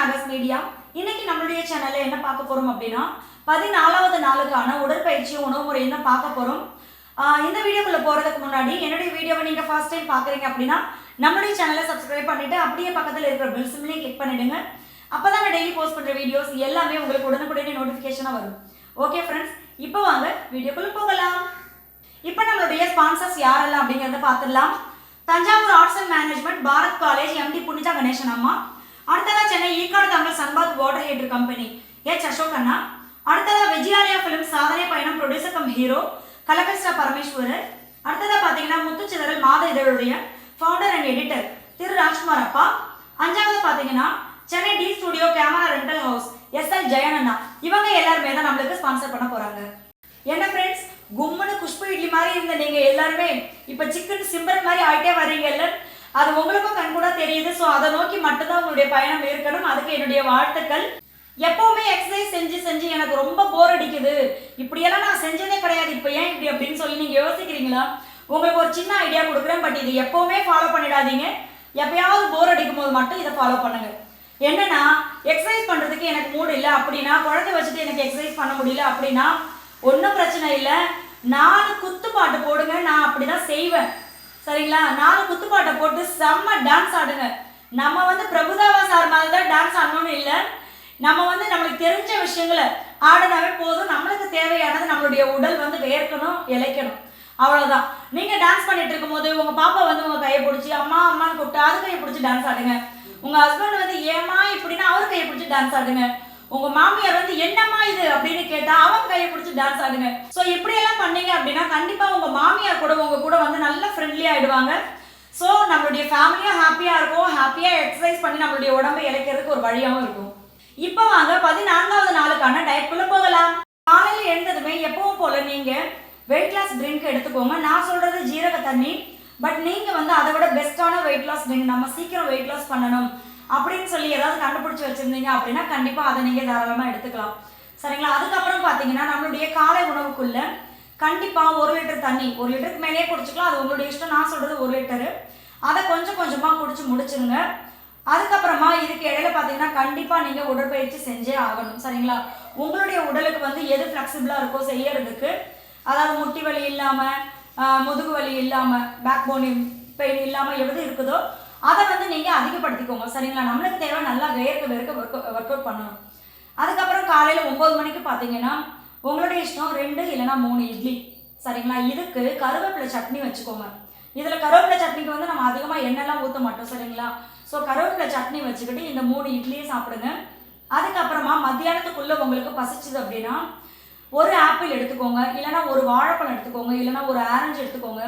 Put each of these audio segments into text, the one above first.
நாகஸ் media. இன்னைக்கு நம்மளுடைய சேனல்ல என்ன பார்க்க போறோம் அப்படின்னா 14வது நாளுக்கான உடற்பயிற்சி உணவு முறையை தான் பார்க்க போறோம். இந்த வீடியோக்குள்ள போறதுக்கு முன்னாடி என்னுடைய வீடியோவை நீங்க ஃபர்ஸ்ட் டைம் பார்க்குறீங்க அப்படின்னா நம்மளுடைய சேனலை சப்ஸ்கிரைப் பண்ணிட்டு அப்படியே பக்கத்தில் இருக்கிற பெல் சிம்பிளையும் கிளிக் பண்ணிடுங்க. அப்பதான் நான் டெய்லி போஸ்ட் பண்ற வீடியோஸ் எல்லாமே உங்களுக்கு உடனுக்குடனே நோட்டிஃபிகேஷனா வரும். ஓகே ஃப்ரெண்ட்ஸ், இப்போ வாங்க வீடியோக்குள்ள போகலாம். இப்போ நம்மளுடைய ஸ்பான்சர்ஸ் யாரெல்லாம் அப்படிங்கறத பார்த்துடலாம். Thanjavur arts and management, Bharat college, MD Punitha Ganesan அம்மா. அடுத்ததா Chennai Eekkadu Tamil Sunbath water heater company, H Ashok அண்ணா. அடுத்ததா விஜயாலயா பிலிம் சாதனை பயணம் ப்ரொடியூசர் கம் ஹீரோ கலகஸ்டா பரமேஸ்வரர். அடுத்ததா பாத்தீங்கன்னா முத்துச்சிதறல் மாத இதழுடைய founder and editor Thiru Rajkumar அப்பா. அஞ்சாவது பாத்தீங்கன்னா Chennai D studio camera rental house SL ஜெயனண்ணா. இவங்க எல்லாருமே தான் நம்மளுக்கு ஸ்பான்சர் பண்ண போறாங்க. என்ன ஃப்ரெண்ட்ஸ், கும்முன்னு குஷ்பு இட்லி மாதிரி இருந்த நீங்க எல்லாருமே இப்ப சிக்கன் சிம்பர் மாதிரி ஆயிட்டே வர்றீங்கல்ல, அது உங்களுக்கும் கண்கூட தெரியுது. ஸோ அதை நோக்கி மட்டும்தான் உங்களுடைய பயணம் இருக்கணும். அதுக்கு என்னுடைய வாழ்த்துக்கள். எப்பவுமே எக்ஸசைஸ் செஞ்சு செஞ்சு எனக்கு ரொம்ப போர் அடிக்குது, இப்படியெல்லாம் நான் செஞ்சதே கிடையாது, இப்போ ஏன் இப்படி அப்படின்னு சொல்லி நீங்க யோசிக்கிறீங்களா? உங்களுக்கு ஒரு சின்ன ஐடியா கொடுக்குறேன். பட் இது எப்பவுமே ஃபாலோ பண்ணிடாதீங்க. எப்பயாவது போர் அடிக்கும் போது மட்டும் இதை ஃபாலோ பண்ணுங்க. என்னன்னா, எக்ஸசைஸ் பண்றதுக்கு எனக்கு மூடு இல்லை அப்படின்னா, குழந்தை வச்சுட்டு எனக்கு எக்ஸசைஸ் பண்ண முடியல அப்படின்னா ஒன்றும் பிரச்சனை இல்லை. 4 குத்துப்பாட்டு போடுங்க. நான் அப்படிதான் செய்வேன், சரிங்களா? 4 குத்துப்பாட்டை போட்டு செம்ம டான்ஸ் ஆடுங்க. நம்ம வந்து பிரபுதாவா சார் மாதிரி தான் டான்ஸ் ஆடணும்னு இல்லை. நம்ம வந்து நம்மளுக்கு தெரிஞ்ச விஷயங்களை ஆடினாவே போதும். நம்மளுக்கு தேவையானது நம்மளுடைய உடல் வந்து வேர்க்கணும், இழைக்கணும், அவ்வளோதான். நீங்கள் டான்ஸ் பண்ணிட்டு இருக்கும் போது உங்கள் பாப்பா வந்து உங்கள் கையை பிடிச்சி அம்மா அம்மான்னு கூப்பிட்டு அது கையை பிடிச்சி டான்ஸ் ஆடுங்க. உங்கள் ஹஸ்பண்ட் வந்து ஏமா இப்படின்னா அவர் கையை பிடிச்சி டான்ஸ் ஆடுங்க. உங்க மாமியார் வந்து என்னம்மா இது அப்படின்னு கேட்டா அவங்க கையை பிடிச்சி டான்ஸ் ஆடுங்க. ஸோ இப்படியெல்லாம் பண்ணீங்க அப்படின்னா கண்டிப்பா உங்க மாமியார் கூட உங்க கூட வந்து நல்ல ஃப்ரெண்ட்லி ஆயிடுவாங்க. ஸோ நம்மளுடைய ஃபேமிலியும் ஹாப்பியா இருக்கும். ஹாப்பியா எக்ஸசைஸ் பண்ணி நம்மளுடைய உடம்பை இழைக்கிறதுக்கு ஒரு வழியாகவும் இருக்கும். இப்போ வாங்க 14வது நாளுக்கான டயட்குள்ள போகலாம். காலையில் எழுந்ததுமே எப்பவும் போல நீங்க வெயிட் லாஸ் ட்ரிங்க் எடுத்துக்கோங்க. நான் சொல்றது ஜீரக தண்ணி. பட் நீங்க வந்து அதை விட பெஸ்டான வெயிட் லாஸ் ட்ரிங்க், நம்ம சீக்கிரம் வெயிட் லாஸ் பண்ணணும் அப்படின்னு சொல்லி ஏதாவது கண்டுபிடிச்சு வச்சிருந்தீங்க அப்படின்னா கண்டிப்பா அதை நீங்க தாராளமா எடுத்துக்கலாம், சரிங்களா? அதுக்கப்புறம் பாத்தீங்கன்னா நம்மளுடைய காலை உணவுக்குள்ள கண்டிப்பா 1 லிட்டர் தண்ணி, 1 லிட்டருக்கு மேலேயே குடிச்சுக்கலாம், அது உங்களுடைய இஷ்டம். நான் சொல்றது 1 லிட்டரு. அதை கொஞ்சம் கொஞ்சமா குடிச்சு முடிச்சிருங்க. அதுக்கப்புறமா இதுக்கு இடையில பாத்தீங்கன்னா கண்டிப்பா நீங்க உடற்பயிற்சி செஞ்சே ஆகணும், சரிங்களா? உங்களுடைய உடலுக்கு வந்து எது ஃபிளெக்சிபிளா இருக்கோ செய்யறதுக்கு, அதாவது முட்டி வலி இல்லாம, முதுகு வலி இல்லாம, பேக் போன் பெயின் இல்லாம எது இருக்குதோ அதை வந்து நீங்க அதிகப்படுத்திக்கோங்க, சரிங்களா? நம்மளுக்கு தேவை நல்லா வேர்க்க ஒர்க் அவுட் பண்ணணும். அதுக்கப்புறம் காலையில 9 மணிக்கு பாத்தீங்கன்னா உங்களுடைய இஷ்டம் 2 இல்லைன்னா 3 இட்லி, சரிங்களா? இதுக்கு கருவேப்பிலை சட்னி வச்சுக்கோங்க. இதுல கருவேப்பிலை சட்னிக்கு வந்து நம்ம அதிகமா எண்ணெய்லாம் ஊற்ற மாட்டோம், சரிங்களா? ஸோ கருவேப்பிலை சட்னி வச்சுக்கிட்டு இந்த 3 இட்லியை சாப்பிடுங்க. அதுக்கப்புறமா மத்தியானத்துக்குள்ள உங்களுக்கு பசிச்சுது அப்படின்னா 1 ஆப்பிள் எடுத்துக்கோங்க, இல்லைன்னா 1 வாழைப்பழம் எடுத்துக்கோங்க, இல்லைன்னா 1 ஆரஞ்சு எடுத்துக்கோங்க.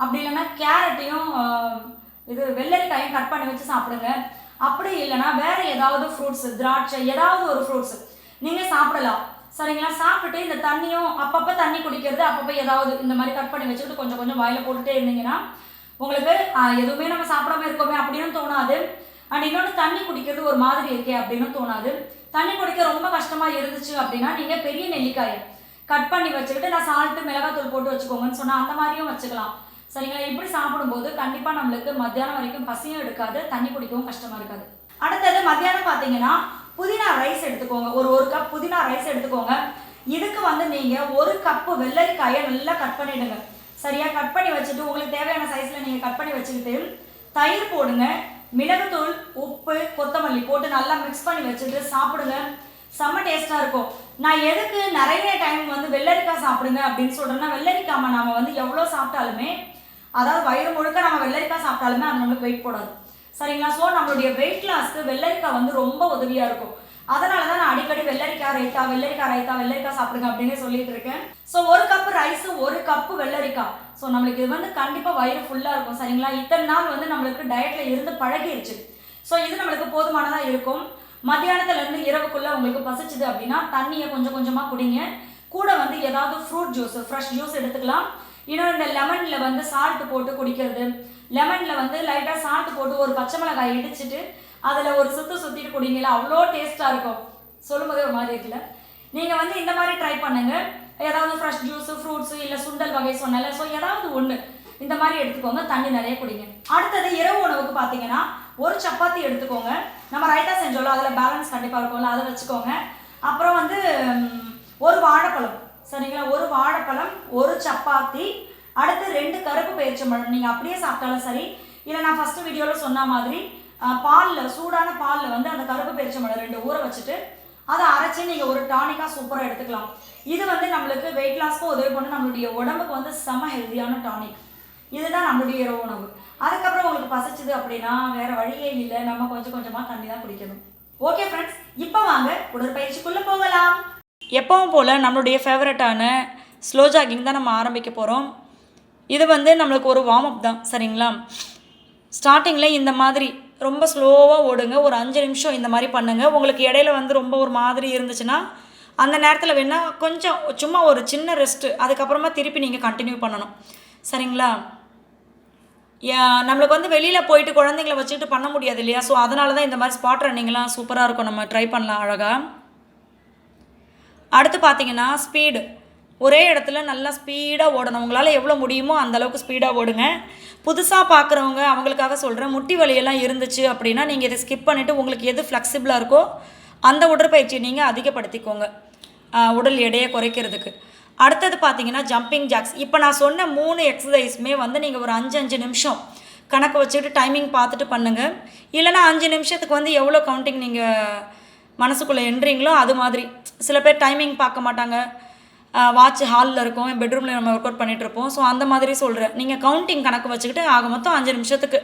அப்படி இல்லைன்னா கேரட்டையும் இது வெள்ளரிக்காயும் கட் பண்ணி வச்சு சாப்பிடுங்க. அப்படி இல்லைன்னா வேற ஏதாவது ஃப்ரூட்ஸ், திராட்சை, ஏதாவது ஒரு ஃப்ரூட்ஸ் நீங்க சாப்பிடலாம், சரிங்களா? சாப்பிட்டுட்டு இந்த தண்ணியும் அப்பப்போ தண்ணி குடிக்கிறது, அப்பப்போ ஏதாவது இந்த மாதிரி கட் பண்ணி வச்சுக்கிட்டு கொஞ்சம் கொஞ்சம் வாயில போட்டுட்டே இருந்தீங்கன்னா உங்களுக்கு எதுவுமே நம்ம சாப்பிடாம இருக்கோமே அப்படின்னு தோணாது. அண்ட் இன்னொன்று, தண்ணி குடிக்கிறது ஒரு மாதிரி இருக்கே அப்படின்னு தோணாது. தண்ணி குடிக்க ரொம்ப கஷ்டமா இருந்துச்சு அப்படின்னா நீங்க பெரிய நெல்லிக்காயை கட் பண்ணி வச்சுக்கிட்டு நான் சால்ட்டு மிளகாத்தூள் போட்டு வச்சுக்கோங்கன்னு சொன்னா அந்த மாதிரியும் வச்சுக்கலாம், சரிங்களா? இப்படி சாப்பிடும்போது கண்டிப்பா நம்மளுக்கு மத்தியானம் வரைக்கும் பசியும் எடுக்காது, தண்ணி குடிக்கவும் கஷ்டமா இருக்காது. அடுத்தது மத்தியானம் பாத்தீங்கன்னா புதினா ரைஸ் எடுத்துக்கோங்க. ஒரு கப் புதினா ரைஸ் எடுத்துக்கோங்க. இதுக்கு வந்து நீங்க 1 கப்பு வெள்ளரிக்காயை நல்லா கட் பண்ணிடுங்க, சரியா? கட் பண்ணி வச்சுட்டு உங்களுக்கு தேவையான சைஸ்ல நீங்க கட் பண்ணி வச்சுக்கிட்டு தயிர் போடுங்க, மிளகுத்தூள், உப்பு, கொத்தமல்லி போட்டு நல்லா மிக்ஸ் பண்ணி வச்சுட்டு சாப்பிடுங்க. செம்ம டேஸ்டா இருக்கும். நான் எதுக்கு நிறைய டைம் வந்து வெள்ளரிக்காய் சாப்பிடுங்க அப்படின்னு சொல்றேன்னா, வெள்ளரிக்காம நாம வந்து எவ்வளவு சாப்பிட்டாலுமே, அதாவது வயிறு முழுக்க நம்ம வெள்ளரிக்காய் சாப்பிட்டாலுமே அது நம்மளுக்கு வெயிட் போடாது, சரிங்களா? ஸோ நம்மளுடைய வெயிட் லாஸ்க்கு வெள்ளரிக்காய் வந்து ரொம்ப உதவியா இருக்கும். அதனாலதான் நான் அடிக்கடி வெள்ளரிக்காய் ரைத்தா சாப்பிடுங்க அப்படின்னு சொல்லிட்டு இருக்கேன். ஸோ 1 கப் ரைஸ், 1 கப் வெள்ளரிக்காய். ஸோ நம்மளுக்கு இது வந்து கண்டிப்பா வயிறு ஃபுல்லா இருக்கும், சரிங்களா? இத்தனை நாள் வந்து நம்மளுக்கு டயட்ல இருந்து பழகிருச்சு. ஸோ இது நம்மளுக்கு போதுமானதா இருக்கும். மத்தியானத்துல இருந்து இரவுக்குள்ள உங்களுக்கு பசிச்சுது அப்படின்னா தண்ணியை கொஞ்சம் கொஞ்சமா குடிங்க. கூட வந்து ஏதாவது ஃப்ரூட் ஜூஸ், ஃப்ரெஷ் ஜூஸ் எடுத்துக்கலாம். இன்னொரு இந்த லெமன்ல வந்து சால்ட் போட்டு குடிக்கிறது, லெமன்ல வந்து லைட்டா சால்ட் போட்டு ஒரு பச்சை மிளகாய் இடிச்சிட்டு அதுல ஒரு சுத்திட்டு குடிங்களா, அவ்வளோ டேஸ்டா இருக்கும். சொல்லும் போதே ஒரு மாதிரி இருக்குல்ல? நீங்க வந்து இந்த மாதிரி ட்ரை பண்ணுங்க. ஏதாவது ஃப்ரெஷ் ஜூஸ், ஃப்ரூட்ஸ், இல்ல சுண்டல் வகை சொன்னல, ஸோ ஏதாவது ஒண்ணு இந்த மாதிரி எடுத்துக்கோங்க. தண்ணி நிறைய குடிங்க. அடுத்தது இரவு உணவுக்கு பாத்தீங்கன்னா ஒரு சப்பாத்தி எடுத்துக்கோங்க. நம்ம ரைட்டாக செஞ்சோம்ல அதில் பேலன்ஸ் கண்டிப்பாக இருக்கும்ல, அதை வச்சுக்கோங்க. அப்புறம் வந்து ஒரு வாழைப்பழம், சரிங்களா? ஒரு வாழைப்பழம், ஒரு சப்பாத்தி, அடுத்து 2 கருப்பு பேரிச்சம்பழம். நீங்கள் அப்படியே சாப்பிட்டாலும் சரி, இல்லை நான் ஃபஸ்ட்டு வீடியோவில் சொன்ன மாதிரி பாலில், சூடான பாலில் வந்து அந்த கருப்பு பேரிச்சம்பழம் 2 ஊற வச்சுட்டு அதை அரைச்சி நீங்கள் ஒரு டானிக்காக சூப்பராக எடுத்துக்கலாம். இது வந்து நம்மளுக்கு வெயிட் லாஸ்க்கும் உதவி பண்ண, நம்மளுடைய உடம்புக்கு வந்து செம ஹெல்த்தியான டானிக். இதுதான் நம்மளுடைய இரவு உணவு. அதுக்கப்புறம் உங்களுக்கு பசிச்சுது அப்படின்னா வேறு வழியே இல்லை, நம்ம கொஞ்சம் கொஞ்சமாக தண்ணி தான் குடிக்கணும். ஓகே ஃப்ரெண்ட்ஸ், இப்போ வாங்க உடற்பயிற்சிக்குள்ளே போகலாம். எப்பவும் போல் நம்மளுடைய ஃபேவரட்டான ஸ்லோ ஜாகிங் தான் நம்ம ஆரம்பிக்க போகிறோம். இது வந்து நம்மளுக்கு ஒரு வார்ம் அப் தான், சரிங்களா? ஸ்டார்டிங்கில் இந்த மாதிரி ரொம்ப ஸ்லோவாக ஓடுங்க. ஒரு 5 நிமிஷம் இந்த மாதிரி பண்ணுங்கள். உங்களுக்கு இடையில வந்து ரொம்ப ஒரு மாதிரி இருந்துச்சுன்னா அந்த நேரத்தில் வேணால் கொஞ்சம் சும்மா ஒரு சின்ன ரெஸ்ட்டு, அதுக்கப்புறமா திருப்பி நீங்கள் கண்டினியூ பண்ணணும், சரிங்களா? நம்மளுக்கு வந்து வெளியில் போயிட்டு குழந்தைங்கள வச்சுக்கிட்டு பண்ண முடியாது இல்லையா? ஸோ அதனால தான் இந்த மாதிரி ஸ்பாட் ரன்னிங்லாம் சூப்பராக இருக்கும், நம்ம ட்ரை பண்ணலாம் அழகாக. அடுத்து பார்த்தீங்கன்னா ஸ்பீடு. ஒரே இடத்துல நல்லா ஸ்பீடாக ஓடணும். உங்களால் எவ்வளோ முடியுமோ அந்தளவுக்கு ஸ்பீடாக ஓடுங்க. புதுசாக பார்க்குறவங்க அவங்களுக்காக சொல்கிறேன், முட்டி வலியெல்லாம் இருந்துச்சு அப்படின்னா நீங்கள் இதை ஸ்கிப் பண்ணிவிட்டு உங்களுக்கு எது ஃப்ளெக்சிபிளாக இருக்கோ அந்த உடற்பயிற்சியை நீங்கள் அதிகப்படுத்திக்கோங்க உடல் எடையை குறைக்கிறதுக்கு. அடுத்தது பார்த்தீங்கன்னா ஜம்பிங் ஜாக்ஸ். இப்போ நான் சொன்ன 3 எக்ஸசைஸுமே வந்து நீங்கள் ஒரு 5 நிமிஷம் கணக்கு வச்சுக்கிட்டு டைமிங் பார்த்துட்டு பண்ணுங்கள். இல்லைனா 5 நிமிஷத்துக்கு வந்து எவ்வளோ கவுண்டிங் நீங்கள் மனசுக்குள்ளே எண்றீங்களோ அது மாதிரி. சில பேர் டைமிங் பார்க்க மாட்டாங்க, வாட்ச் ஹாலில் இருக்கும், என் பெட்ரூமில் நம்ம ஒர்க் அவுட் பண்ணிகிட்ருப்போம். ஸோ அந்த மாதிரி சொல்கிறேன், நீங்கள் கவுண்டிங் கணக்கு வச்சுக்கிட்டு ஆக மொத்தம் 5 நிமிஷத்துக்கு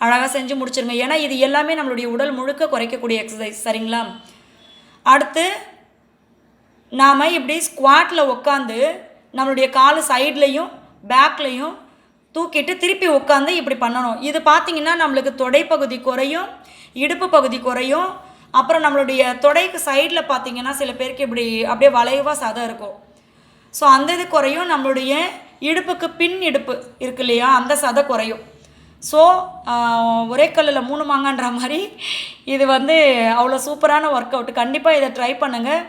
அழகாக செஞ்சு முடிச்சிருங்க. ஏன்னா இது எல்லாமே நம்மளுடைய உடல் முழுக்க குறைக்கக்கூடிய எக்ஸசைஸ், சரிங்களா? அடுத்து நாம் இப்படி ஸ்குவாட்டில் உட்காந்து நம்மளுடைய கால் சைட்லேயும் பேக்லேயும் தூக்கிட்டு திருப்பி உட்காந்து இப்படி பண்ணணும். இது பார்த்திங்கன்னா நம்மளுக்கு தொடைப்பகுதி குறையும், இடுப்பு பகுதி குறையும். அப்புறம் நம்மளுடைய தொடைக்கு சைடில் பார்த்திங்கன்னா சில பேருக்கு இப்படி அப்படியே வளைவாக சதம் இருக்கும். ஸோ அந்த இது குறையும். நம்மளுடைய இடுப்புக்கு பின் இடுப்பு இருக்கு இல்லையா, அந்த சதை குறையும். ஸோ ஒரே கல்லில் 3 மாங்கன்ற மாதிரி இது வந்து அவ்வளோ சூப்பரான ஒர்க் அவுட். கண்டிப்பாக இதை ட்ரை பண்ணுங்கள்.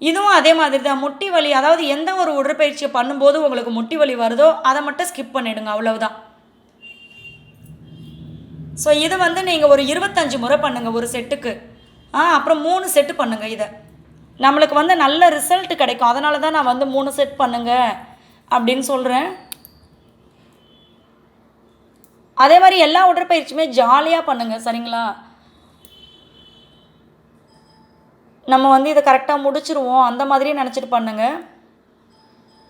இதுவும் அதே மாதிரி தான். முட்டி வலி, அதாவது எந்த ஒரு உடற்பயிற்சியை பண்ணும்போது உங்களுக்கு முட்டி வலி வருதோ அதை மட்டும் ஸ்கிப் பண்ணிவிடுங்க, அவ்வளவுதான். ஸோ இது வந்து நீங்கள் ஒரு 25 முறை பண்ணுங்கள் ஒரு செட்டுக்கு. அப்புறம் 3 செட்டு பண்ணுங்கள். இதை நம்மளுக்கு வந்து நல்ல ரிசல்ட் கிடைக்கும். அதனால தான் நான் வந்து 3 செட் பண்ணுங்க அப்படின்னு சொல்கிறேன். அதே மாதிரி எல்லா உடற்பயிற்சியுமே ஜாலியாக பண்ணுங்கள், சரிங்களா? நம்ம வந்து இதை கரெக்டாக முடிச்சிருவோம் அந்த மாதிரியே நினச்சிட்டு பண்ணுங்கள்.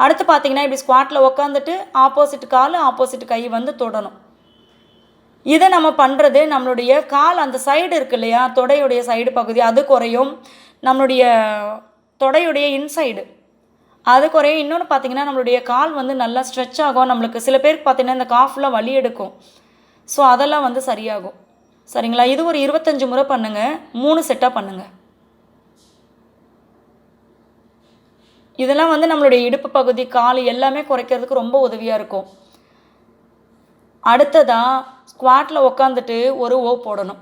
அடுத்து பார்த்திங்கன்னா இப்படி ஸ்குவாட்டில் உட்காந்துட்டு ஆப்போசிட் கால் ஆப்போசிட் கை வந்து தொடணும். இதை நம்ம பண்ணுறது நம்மளுடைய கால் அந்த சைடு இருக்கு இல்லையா, தொடையுடைய சைடு பகுதி அது குறையும். நம்மளுடைய தொடையுடைய இன்சைடு அது குறையும். இன்னொன்று பார்த்திங்கன்னா நம்மளுடைய கால் வந்து நல்லா ஸ்ட்ரெச் ஆகும். நம்மளுக்கு சில பேருக்கு பார்த்திங்கன்னா இந்த காஃப்லாம் வலி எடுக்கும். ஸோ அதெல்லாம் வந்து சரியாகும், சரிங்களா? இது ஒரு 25 முறை பண்ணுங்கள், 3 செட்டாக பண்ணுங்கள். இதெல்லாம் வந்து நம்மளுடைய இடுப்பு பகுதி கால் எல்லாமே குறைக்கிறதுக்கு ரொம்ப உதவியாக இருக்கும். அடுத்ததாக ஸ்குவாட்டில் உட்காந்துட்டு ஒரு ஓ போடணும்,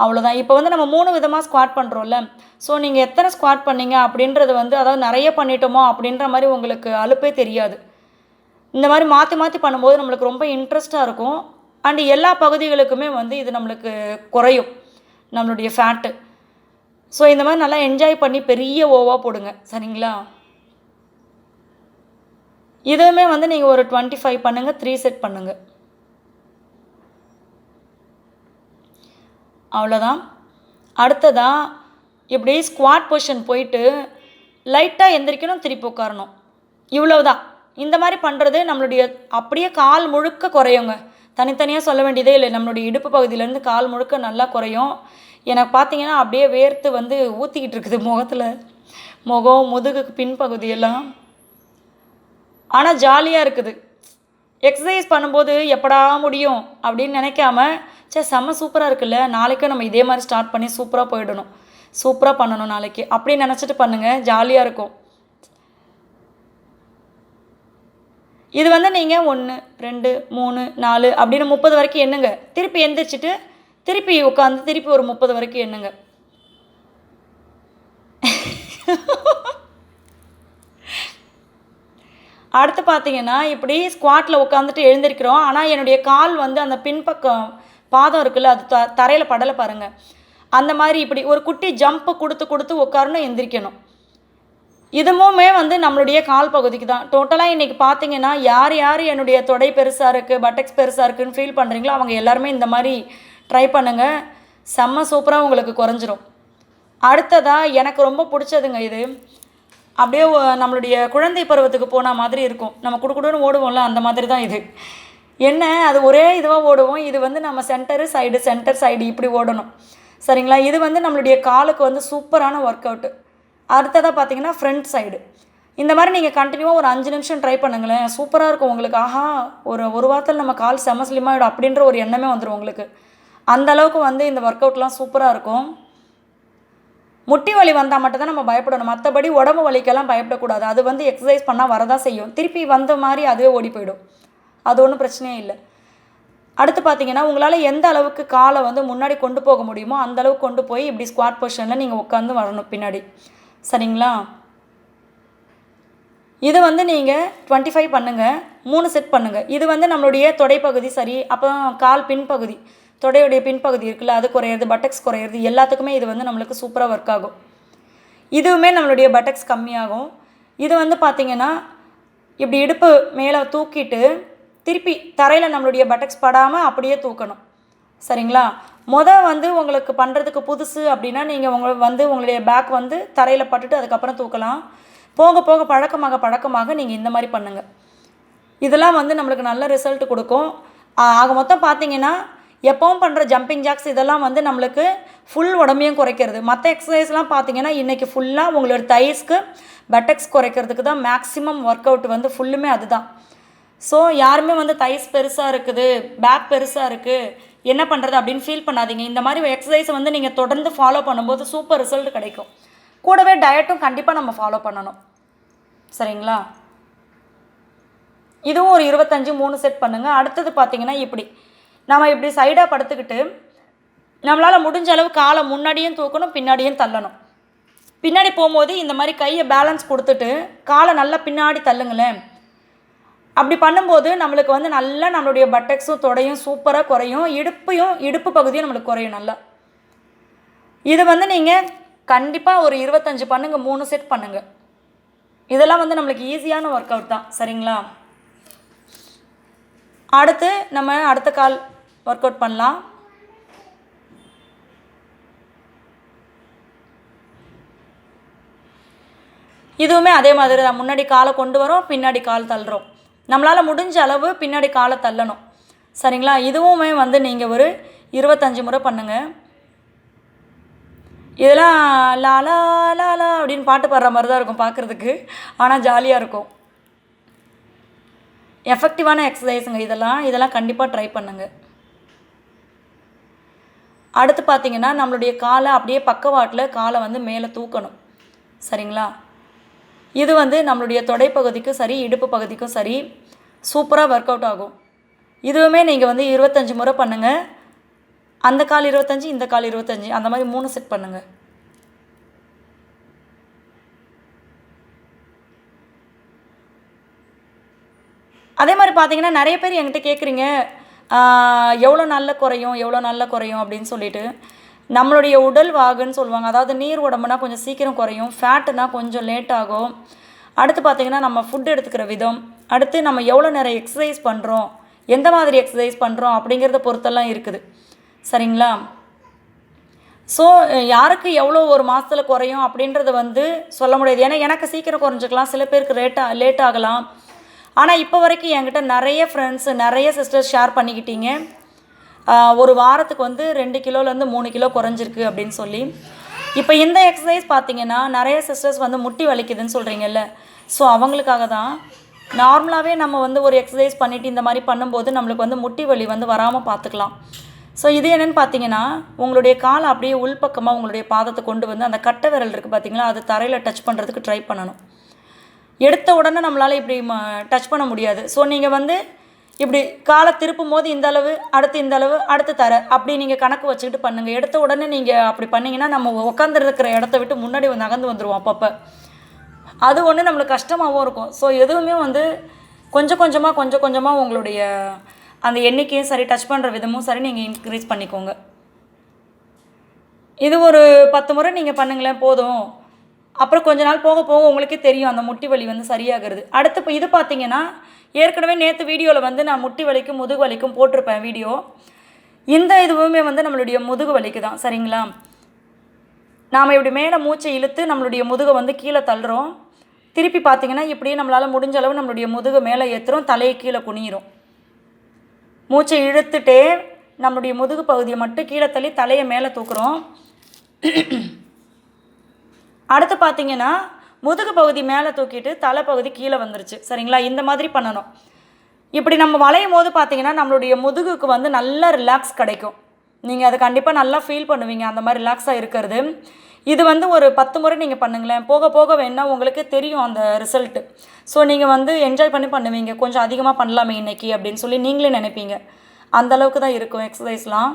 அவ்வளோதான். இப்போ வந்து நம்ம 3 விதமாக ஸ்குவாட் பண்ணுறோம்ல. ஸோ நீங்கள் எத்தனை ஸ்குவாட் பண்ணீங்க அப்படின்றது வந்து, அதாவது நிறைய பண்ணிட்டோமோ அப்படின்ற மாதிரி உங்களுக்கு அலுப்பே தெரியாது. இந்த மாதிரி மாற்றி மாற்றி பண்ணும்போது நம்மளுக்கு ரொம்ப இன்ட்ரெஸ்ட்டாக இருக்கும். அண்டு எல்லா பகுதிகளுக்குமே வந்து இது நம்மளுக்கு குறையும் நம்மளுடைய ஃபேட்டு. ஸோ இந்த மாதிரி நல்லா என்ஜாய் பண்ணி பெரிய ஓவாக போடுங்க, சரிங்களா? இதுவுமே வந்து நீங்கள் ஒரு 25 பண்ணுங்கள், 3 செட் பண்ணுங்கள், அவ்வளோதான். அடுத்ததாக இப்படி ஸ்குவாட் பொசிஷன் போயிட்டு லைட்டாக எந்திரிக்கணும், திருப்பி உட்காரணும், இவ்வளவுதான். இந்த மாதிரி பண்ணுறது நம்மளுடைய அப்படியே கால் முழுக்க குறையுங்க. தனித்தனியாக சொல்ல வேண்டியதே இல்லை. நம்மளுடைய இடுப்பு பகுதியிலேருந்து கால் முழுக்க நல்லா குறையும். எனக்கு பார்த்தீங்கன்னா அப்படியே வேர்த்து வந்து ஊற்றிக்கிட்டு இருக்குது முகத்தில், முகம் முதுகுக்கு பின்பகுதியெல்லாம். ஆனால் ஜாலியாக இருக்குது. எக்ஸசைஸ் பண்ணும்போது எப்படா முடியும் அப்படின்னு நினைக்காம, செம்ம சூப்பராக இருக்குல்ல, நாளைக்கும் நம்ம இதே மாதிரி ஸ்டார்ட் பண்ணி சூப்பராக போயிடணும், சூப்பராக பண்ணணும் நாளைக்கு அப்படின்னு நினச்சிட்டு பண்ணுங்கள், ஜாலியாக இருக்கும். இது வந்து நீங்கள் 1 2 3 4 அப்படின்னு 30 வரைக்கும் எண்ணுங்க. திருப்பி எந்திரிச்சிட்டு திருப்பி உட்காந்து திருப்பி ஒரு 30 வரைக்கும் எண்ணுங்க. அடுத்து பார்த்தீங்கன்னா இப்படி ஸ்குவாட்டில் உட்காந்துட்டு எழுந்திருக்கிறோம். ஆனால் என்னுடைய கால் வந்து அந்த பின்பக்கம் பாதம் இருக்குல்ல, அது தரையில் படலை பாருங்கள். அந்த மாதிரி இப்படி ஒரு குட்டி ஜம்ப்பு கொடுத்து கொடுத்து உட்காரணும், எந்திரிக்கணும். இதுவுமே வந்து நம்மளுடைய கால் பகுதிக்கு தான். டோட்டலாக இன்றைக்கி பார்த்தீங்கன்னா யார் யார் என்னுடைய தொடை பெருசாக இருக்குது, பட்டெக்ஸ் பெருசாக இருக்குதுன்னு ஃபீல் பண்ணுறீங்களோ அவங்க எல்லாருமே இந்த மாதிரி ட்ரை பண்ணுங்கள். செம்ம சூப்பராக உங்களுக்கு குறைஞ்சிரும். அடுத்ததாக எனக்கு ரொம்ப பிடிச்சதுங்க இது. அப்படியே நம்மளுடைய குழந்தை பருவத்துக்கு போன மாதிரி இருக்கும். நம்ம குடுக்குடுன்னு ஓடுவோம்ல, அந்த மாதிரி தான் இது. என்ன அது ஒரே இதுவாக ஓடுவோம். இது வந்து நம்ம சென்டர் சைடு இப்படி ஓடணும். சரிங்களா? இது வந்து நம்மளுடைய காலுக்கு வந்து சூப்பரான ஒர்க் அவுட்டு. அடுத்ததாக பார்த்தீங்கன்னா ஃப்ரண்ட் சைடு. இந்த மாதிரி நீங்கள் கண்டினியூவாக ஒரு 5 நிமிஷம் ட்ரை பண்ணுங்களேன். சூப்பராக இருக்கும் உங்களுக்கு. ஆஹா, ஒரு வாரத்தில் நம்ம கால் செம ஸ்லிம்மாகிடும் அப்படின்ற ஒரு எண்ணமே வந்துடும் உங்களுக்கு. அந்த அளவுக்கு வந்து இந்த ஒர்க் அவுட்லாம் சூப்பராக இருக்கும். முட்டி வலி வந்தால் மட்டும்தான் நம்ம பயப்படணும். மற்றபடி உடம்பு வலிக்கெல்லாம் பயப்படக்கூடாது. அது வந்து எக்ஸசைஸ் பண்ணால் வரதான் செய்யும். திருப்பி வந்த மாதிரி அதுவே ஓடி போயிடும். அது ஒன்றும் பிரச்சனையே இல்லை. அடுத்து பார்த்தீங்கன்னா உங்களால் எந்த அளவுக்கு காலை வந்து முன்னாடி கொண்டு போக முடியுமோ அந்த அளவுக்கு கொண்டு போய் இப்படி ஸ்குவாட் பொசிஷனில் நீங்கள் உட்காந்து வரணும் பின்னாடி. சரிங்களா? இது வந்து நீங்கள் 25 பண்ணுங்கள், 3 செட் பண்ணுங்கள். இது வந்து நம்மளுடைய தொடைப்பகுதி சரி, அப்புறம் கால் பின்பகுதி, தொடையுடைய பின்பகுதி இருக்குல்ல, அது குறையிறது, பட்டெக்ஸ் குறையிறது, எல்லாத்துக்குமே இது வந்து நம்மளுக்கு சூப்பராக ஒர்க் ஆகும். இதுவுமே நம்மளுடைய பட்டெக்ஸ் கம்மியாகும். இது வந்து பார்த்திங்கன்னா இப்படி இடுப்பு மேலே தூக்கிட்டு திருப்பி தரையில் நம்மளுடைய பட்டெக்ஸ் படாமல் அப்படியே தூக்கணும். சரிங்களா? வந்து உங்களுக்கு பண்ணுறதுக்கு புதுசு அப்படின்னா நீங்கள் உங்களுடைய பேக் வந்து தரையில் பட்டுட்டு அதுக்கப்புறம் தூக்கலாம். போக போக பழக்கமாக நீங்கள் இந்த மாதிரி பண்ணுங்கள். இதெல்லாம் வந்து நம்மளுக்கு நல்ல ரிசல்ட் கொடுக்கும். ஆக மொத்தம் பார்த்தீங்கன்னா எப்பவும் பண்ணுற ஜம்பிங் ஜாக்ஸ் இதெல்லாம் வந்து நம்மளுக்கு ஃபுல் உடம்பையும் குறைக்கிறது. மற்ற எக்ஸசைஸ்லாம் பார்த்தீங்கன்னா இன்றைக்கி ஃபுல்லாக உங்களோட தைஸ்க்கு பட்டெக்ஸ் குறைக்கிறதுக்கு தான் மேக்ஸிமம் ஒர்க் அவுட் வந்து ஃபுல்லுமே அதுதான். ஸோ யாருமே வந்து தைஸ் பெருசாக இருக்குது, பேக் பெருசாக இருக்குது, என்ன பண்ணுறது அப்படின்னு ஃபீல் பண்ணாதீங்க. இந்த மாதிரி எக்ஸசைஸை வந்து நீங்கள் தொடர்ந்து ஃபாலோ பண்ணும்போது சூப்பர் ரிசல்ட் கிடைக்கும். கூடவே டயட்டும் கண்டிப்பாக நம்ம ஃபாலோ பண்ணணும். சரிங்களா? இதுவும் ஒரு 25 3 செட் பண்ணுங்கள். அடுத்தது பார்த்திங்கன்னா நம்ம இப்படி சைடாக படுத்துக்கிட்டு நம்மளால் முடிஞ்ச அளவு காலை முன்னாடியும் தூக்கணும், பின்னாடியும் தள்ளணும். பின்னாடி போகும்போது இந்த மாதிரி கையை பேலன்ஸ் கொடுத்துட்டு காலை நல்லா பின்னாடி தள்ளுங்களேன். அப்படி பண்ணும்போது நம்மளுக்கு வந்து நல்லா நம்மளுடைய பட்டெக்ஸும் தொடையும் சூப்பராக குறையும். இடுப்பு பகுதியும் நம்மளுக்கு குறையும் நல்லா. இது வந்து நீங்கள் கண்டிப்பாக ஒரு 25 பண்ணுங்கள், 3 செட் பண்ணுங்கள். இதெல்லாம் வந்து நம்மளுக்கு ஈஸியான ஒர்க் அவுட் தான். சரிங்களா? அடுத்து நம்ம அடுத்த கால் ஒர்க் அவுட் பண்ணலாம். இதுவுமே அதே மாதிரி தான். முன்னாடி காலை கொண்டு வரோம், பின்னாடி கால் தள்ளுறோம். நம்மளால் முடிஞ்ச அளவு பின்னாடி காலை தள்ளணும். சரிங்களா? இதுவுமே வந்து நீங்கள் ஒரு 25 முறை பண்ணுங்கள். இதெல்லாம் லாலா லாலா அப்படின்னு பாட்டு பாடுற மாதிரி தான் இருக்கும் பார்க்குறதுக்கு. ஆனால் ஜாலியாக இருக்கும். எஃபெக்டிவான எக்ஸசைஸுங்க இதெல்லாம் கண்டிப்பாக ட்ரை பண்ணுங்கள். அடுத்து பார்த்திங்கன்னா நம்மளுடைய காலை அப்படியே பக்கவாட்டில் காலை வந்து மேலே தூக்கணும். சரிங்களா? இது வந்து நம்மளுடைய தொடைப்பகுதிக்கும் சரி, இடுப்பு பகுதிக்கும் சரி சூப்பராக ஒர்க் அவுட் ஆகும். இதுவுமே நீங்கள் வந்து 25 முறை பண்ணுங்கள். அந்த கால் 25, இந்த கால் 25, அந்த மாதிரி 3 செட் பண்ணுங்கள். அதே மாதிரி பார்த்தீங்கன்னா நிறைய பேர் என்கிட்ட கேட்குறீங்க எவ்வளோ நல்ல குறையும் அப்படின்னு சொல்லிட்டு. நம்மளுடைய உடல் வாகுன்னு சொல்லுவாங்க. அதாவது நீர் உடம்புனா கொஞ்சம் சீக்கிரம் குறையும், ஃபேட்டுனா கொஞ்சம் லேட் ஆகும். அடுத்து பார்த்திங்கன்னா நம்ம ஃபுட் எடுத்துக்கிற விதம், அடுத்து நம்ம எவ்வளோ நேரம் எக்ஸசைஸ் பண்ணுறோம், எந்த மாதிரி எக்ஸசைஸ் பண்ணுறோம் அப்படிங்கிறத பொறுத்தெல்லாம் இருக்குது. சரிங்களா? ஸோ யாருக்கு எவ்வளோ ஒரு மாதத்தில் குறையும் அப்படின்றத வந்து சொல்ல முடியாது. ஏன்னா எனக்கு சீக்கிரம் குறைஞ்சிக்கலாம், சில பேருக்கு லேட் ஆகலாம். ஆனால் இப்போ வரைக்கும் என்கிட்ட நிறைய ஃப்ரெண்ட்ஸு, நிறைய சிஸ்டர்ஸ் ஷேர் பண்ணிக்கிட்டீங்க. ஒரு வாரத்துக்கு வந்து 2 கிலோலேருந்து 3 கிலோ குறைஞ்சிருக்கு அப்படின்னு சொல்லி. இப்போ இந்த எக்ஸசைஸ் பார்த்திங்கன்னா நிறைய சிஸ்டர்ஸ் வந்து முட்டி வலிக்குதுன்னு சொல்கிறீங்கல்ல, ஸோ அவங்களுக்காக தான். நார்மலாகவே நம்ம வந்து ஒரு எக்ஸசைஸ் பண்ணிவிட்டு இந்த மாதிரி பண்ணும்போது நம்மளுக்கு வந்து முட்டி வலி வந்து வராமல் பார்த்துக்கலாம். ஸோ இது என்னென்னு பார்த்தீங்கன்னா உங்களுடைய காலை அப்படியே உள்பக்கமாக உங்களுடைய பாதத்தை கொண்டு வந்து அந்த கட்டை விரல் இருக்குது பார்த்திங்களா, அது தரையில் டச் பண்ணுறதுக்கு ட்ரை பண்ணணும். எடுத்த உடனே நம்மளால் இப்படி டச் பண்ண முடியாது. ஸோ நீங்கள் வந்து இப்படி காலை திருப்பும் போது இந்த அளவு, அடுத்து தர அப்படி நீங்கள் கணக்கு வச்சுக்கிட்டு பண்ணுங்கள். எடுத்த உடனே நீங்கள் அப்படி பண்ணிங்கன்னா நம்ம உட்காந்துருக்கிற இடத்த விட்டு முன்னாடி நகர்ந்து வந்துடுவோம் அப்பப்போ. அது ஒன்று நம்மளுக்கு கஷ்டமாகவும் இருக்கும். ஸோ எதுவுமே வந்து கொஞ்சம் கொஞ்சமாக உங்களுடைய அந்த எண்ணிக்கையும் சரி, டச் பண்ணுற விதமும் சரி நீங்கள் இன்க்ரீஸ் பண்ணிக்கோங்க. இது ஒரு 10 முறை நீங்கள் பண்ணுங்களேன் போதும். அப்புறம் கொஞ்ச நாள் போக போக உங்களுக்கே தெரியும் அந்த முட்டி வலி வந்து சரியாகிறது. அடுத்து இப்போ இது பார்த்தீங்கன்னா, ஏற்கனவே நேற்று வீடியோவில் வந்து நான் முட்டி வலிக்கும் முதுகு வலிக்கும் போட்டிருப்பேன் வீடியோ. இந்த இதுவுமே வந்து நம்மளுடைய முதுகு வலிக்கு தான், சரிங்களா? நாம் இப்படி மேலே மூச்சை இழுத்து நம்மளுடைய முதுகை வந்து கீழே தள்ளுறோம். திருப்பி பார்த்தீங்கன்னா இப்படியே நம்மளால் முடிஞ்ச அளவு நம்மளுடைய முதுகை மேலே ஏற்றுறோம், தலையை கீழே குனிகிறோம். மூச்சை இழுத்துட்டே நம்மளுடைய முதுகு பகுதியை மட்டும் கீழே தள்ளி தலையை மேலே தூக்குறோம். அடுத்து பார்த்தீங்கன்னா முதுகு பகுதி மேலே தூக்கிட்டு தலைப்பகுதி கீழே வந்துருச்சு, சரிங்களா? இந்த மாதிரி பண்ணணும். இப்படி நம்ம வளையும் போது பார்த்தீங்கன்னா நம்மளுடைய முதுகுக்கு வந்து நல்ல ரிலாக்ஸ் கிடைக்கும். நீங்கள் அதை கண்டிப்பாக நல்லா ஃபீல் பண்ணுவீங்க அந்த மாதிரி ரிலாக்ஸாக இருக்கிறது. இது வந்து ஒரு 10 முறை நீங்கள் பண்ணுங்களேன். போக போக வேணால் உங்களுக்கே தெரியும் அந்த ரிசல்ட்டு. ஸோ நீங்கள் வந்து என்ஜாய் பண்ணி பண்ணுவீங்க. கொஞ்சம் அதிகமாக பண்ணலாமே இன்றைக்கி அப்படின்னு சொல்லி நீங்களே நினைப்பீங்க. அந்தளவுக்கு தான் இருக்கும் எக்ஸசைஸ்லாம்.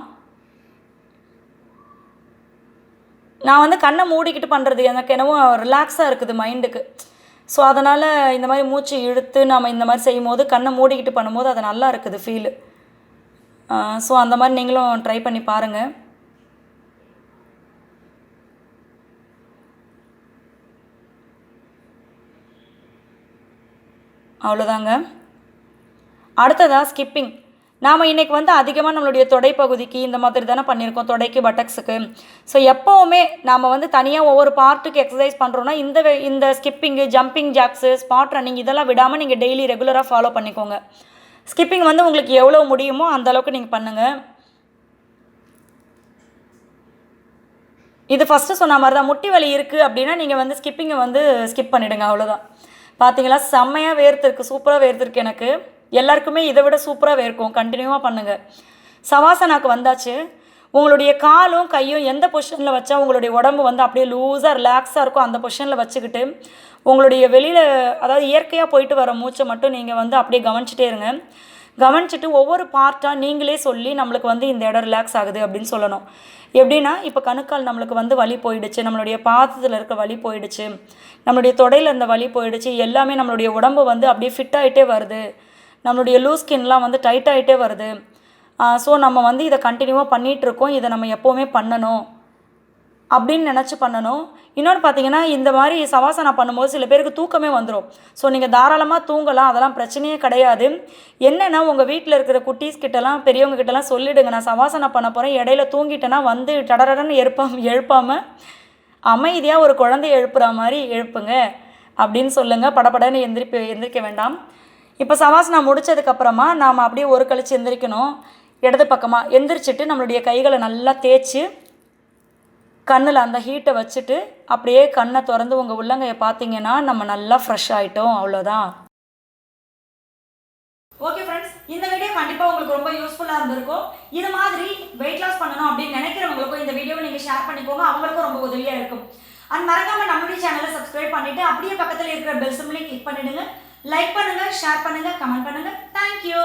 நான் வந்து கண்ணை மூடிக்கிட்டு பண்ணுறது எனக்கு என்னவோ ரிலாக்ஸாக இருக்குது மைண்டுக்கு. ஸோ அதனால் இந்த மாதிரி மூச்சு இழுத்து நம்ம இந்த மாதிரி செய்யும் போது கண்ணை மூடிக்கிட்டு பண்ணும்போது அது நல்லா இருக்குது ஃபீலு. ஸோ அந்த மாதிரி நீங்களும் ட்ரை பண்ணி பாருங்கள். அவ்வளோதாங்க. அடுத்ததாக ஸ்கிப்பிங். நாம் இன்றைக்கி வந்து அதிகமாக நம்மளுடைய தொடைப்பகுதிக்கு இந்த மாதிரி தானே பண்ணியிருக்கோம், தொடைக்கு பட்டக்ஸுக்கு. ஸோ எப்போவுமே நாம் வந்து தனியாக ஒவ்வொரு பார்ட்டுக்கு எக்ஸசைஸ் பண்ணுறோன்னா இந்த skipping, jumping jacks, spot running இதெல்லாம் விடாமல் நீங்கள் டெய்லி ரெகுலராக ஃபாலோ பண்ணிக்கோங்க. ஸ்கிப்பிங் வந்து உங்களுக்கு எவ்வளோ முடியுமோ அந்தளவுக்கு நீங்கள் பண்ணுங்கள். இது ஃபஸ்ட்டு சொன்ன மாதிரி தான். முட்டி வலி இருக்குது அப்படின்னா நீங்கள் வந்து ஸ்கிப்பிங்கை வந்து ஸ்கிப் பண்ணிவிடுங்க, அவ்வளோதான். பார்த்தீங்களா, செம்மையாக வேர்த்திருக்கு, சூப்பராக வேர்த்திருக்கு. எனக்கு எல்லாருக்குமே இதை விட சூப்பராக வேர்க்கும். கண்டினியூவாக பண்ணுங்கள். சவாசனாக்கு வந்தாச்சு. உங்களுடைய காலும் கையும் எந்த பொசிஷனில் வச்சா உங்களுடைய உடம்பு வந்து அப்படியே லூஸாக ரிலாக்ஸாக இருக்கும் அந்த பொசிஷனில் வச்சுக்கிட்டு உங்களுடைய வெளியில் அதாவது இயற்கையாக போயிட்டு வர மூச்சை மட்டும் நீங்கள் வந்து அப்படியே கவனிச்சிட்டே இருங்க. கவனிச்சிட்டு ஒவ்வொரு பார்ட்டாக நீங்களே சொல்லி நம்மளுக்கு வந்து இந்த இடம் ரிலாக்ஸ் ஆகுது அப்படின்னு சொல்லணும். எப்படின்னா இப்போ கணுக்கால் நம்மளுக்கு வந்து வலி போயிடுச்சு, நம்மளுடைய பாதத்தில் இருக்க வலி போயிடுச்சு, நம்மளுடைய தொடையில் இருந்த வலி போயிடுச்சு, எல்லாமே நம்மளுடைய உடம்பு வந்து அப்படியே ஃபிட் ஆகிட்டே வருது, நம்மளுடைய லூஸ் ஸ்கின்லாம் வந்து டைட் ஆகிட்டே வருது. ஸோ நம்ம வந்து இதை கண்டினியூவாக பண்ணிகிட்ருக்கோம், இதை நம்ம எப்போவுமே பண்ணணும் அப்படின்னு நினச்சி பண்ணணும். இன்னொன்று பார்த்தீங்கன்னா இந்த மாதிரி சவாசனா பண்ணும்போது சில பேருக்கு தூக்கமே வந்துடும். ஸோ நீங்கள் தாராளமாக தூங்கலாம், அதெல்லாம் பிரச்சனையே கிடையாது. என்னென்னா உங்கள் வீட்டில் இருக்கிற குட்டீஸ் கிட்டலாம் பெரியவங்க கிட்டலாம் சொல்லிவிடுங்க, நான் சவாசனா பண்ண போகிறேன், இடையில தூங்கிட்டேன்னா வந்து டடடன்னு எழுப்பாமல் அமைதியாக ஒரு குழந்தைய எழுப்புற மாதிரி எழுப்புங்க அப்படின்னு சொல்லுங்கள். படப்படன்னு எந்திரிக்க வேண்டாம். இப்போ சவாசனா முடித்ததுக்கப்புறமா நாம் அப்படியே ஒரு கழிச்சு எந்திரிக்கணும். இடது பக்கமாக எந்திரிச்சிட்டு நம்மளுடைய கைகளை நல்லா தேய்ச்சி கண்ணில் அந்த ஹீட்டை வச்சுட்டு அப்படியே கண்ணை திறந்து உங்கள் உள்ளங்கையை பார்த்தீங்கன்னா நம்ம நல்லா ஃப்ரெஷ் ஆகிட்டோம், அவ்வளோதான். ஓகே ஃப்ரெண்ட்ஸ், இந்த வீடியோ கண்டிப்பாக உங்களுக்கு ரொம்ப யூஸ்ஃபுல்லாக இருந்திருக்கும். இது மாதிரி வெயிட் லாஸ் பண்ணணும் அப்படின்னு நினைக்கிறவங்களுக்கும் இந்த வீடியோவை நீங்கள் ஷேர் பண்ணிக்கோங்க, அவங்களுக்கும் ரொம்ப உதவியாக இருக்கும். அண்ட் மறக்காமல் நம்மளுடைய சேனலை சப்ஸ்கிரைப் பண்ணிவிட்டு அப்படியே பக்கத்தில் இருக்கிற பெல் சிம்பலையும் கிளிக் பண்ணிவிடுங்க. லைக் பண்ணுங்கள், ஷேர் பண்ணுங்கள், கமெண்ட் பண்ணுங்கள். தேங்க்யூ.